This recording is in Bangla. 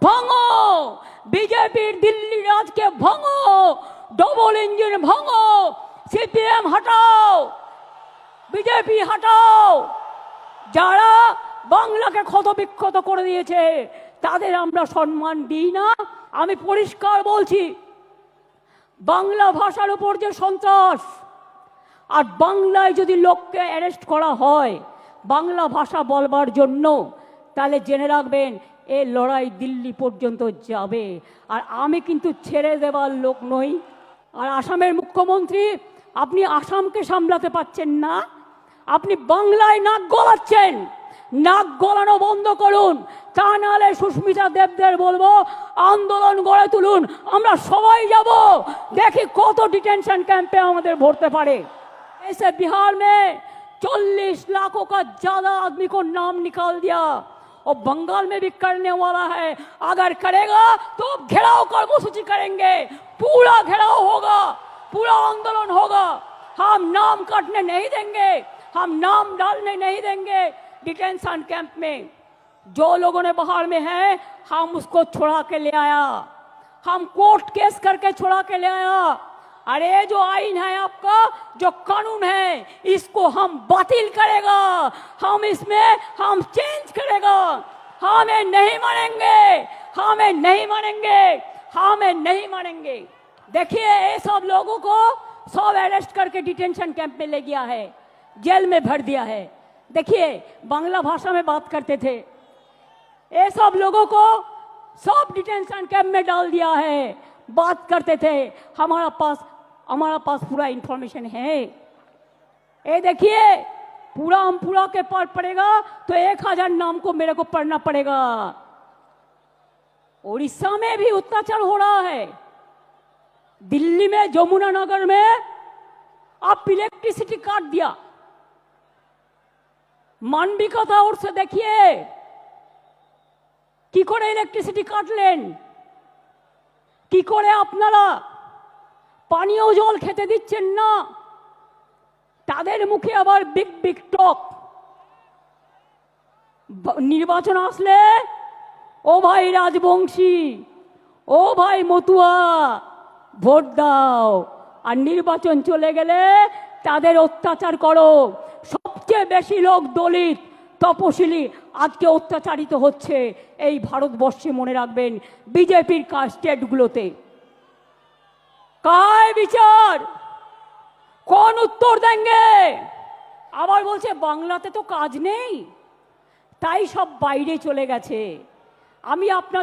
ভাঙো, বিজেপির দিল্লি রাজকে ভাঙো, ডবল ইঞ্জিন ভাঙো, সিপিএম হটাও, বিজেপি হটাও। যারা বাংলাকে ক্ষতবিক্ষত করে দিয়েছে তাদের আমরা সম্মান দিই না। আমি পরিষ্কার বলছি, বাংলা ভাষার উপর যে সন্ত্রাস, আর বাংলায় যদি লোককে অ্যারেস্ট করা হয় বাংলা ভাষা বলবার জন্য, তাহলে জেনে রাখবেন এই লড়াই দিল্লি পর্যন্ত যাবে। আর আমি কিন্তু ছেড়ে দেবার লোক নই। আর আসামের মুখ্যমন্ত্রী, আপনি আসামকে সামলাতে পারছেন না, আপনি বাংলায় নাক গলাচ্ছেন। নাক গলানো বন্ধ করুন, তা নাহলে সুস্মিতা দেবদের বলবো আন্দোলন গড়ে তুলুন। আমরা সবাই যাব, দেখি কত ডিটেনশন ক্যাম্পে আমাদের ভরতে পারে। ऐसे बिहार में 40 लाखों का ज्यादा आदमी को नाम निकाल दिया और बंगाल में भी करने वाला है। अगर करेगा तो घेराव कर्मसूची करेंगे, पूरा घेराव होगा, पूरा आंदोलन होगा। हम नाम काटने नहीं देंगे, हम नाम डालने नहीं देंगे डिटेंशन कैंप में। जो लोगों ने बाहर में है हम उसको छुड़ा के ले आया, हम कोर्ट केस करके छुड़ा के ले आया। अरे जो आईन है आपका, जो कानून है, इसको हम बातिल करेगा, हम इसमें हम चेंज करेगा। हमें नहीं मानेंगे, हमें नहीं मानेंगे, हमें नहीं मानेंगे। देखिए ये सब लोगों को सब अरेस्ट करके डिटेंशन कैंप में ले गया है, जेल में भर दिया है। देखिए बांग्ला भाषा में बात करते थे, ये सब लोगों को सब डिटेंशन कैंप में डाल दिया है, बात करते थे। हमारा पास पूरा इंफॉर्मेशन है। ये देखिए पूरा हम पूरा के पार पड़ेगा तो 1000 नाम को मेरे को पढ़ना पड़ेगा। उड़ीसा में भी अत्याचार हो रहा है, दिल्ली में यमुनानगर में आप इलेक्ट्रिसिटी काट दिया, मानविकता और से देखिए কি করে ইলেকট্রিসিটি কাটলেন, কি করে আপনারা পানীয় জল খেতে দিচ্ছেন না, তাদের মুখে আবার বিগ বিগ টক। নির্বাচন আসলে ও ভাই রাজবংশী, ও ভাই মতুয়া ভোট দাও, আর নির্বাচন চলে গেলে তাদের অত্যাচার করো। সবচেয়ে বেশি লোক দলিত তপশিলি আজকে অত্যাচারিত হচ্ছে এই ভারতবর্ষে, মনে রাখবেন বিজেপির স্টেটগুলোতে। काय বিচার, কোন উত্তর দেंगे? আবার বলছে বাংলাতে তো কাজ নেই, তাই সব বাইরে চলে গেছে। আমি আপনাদের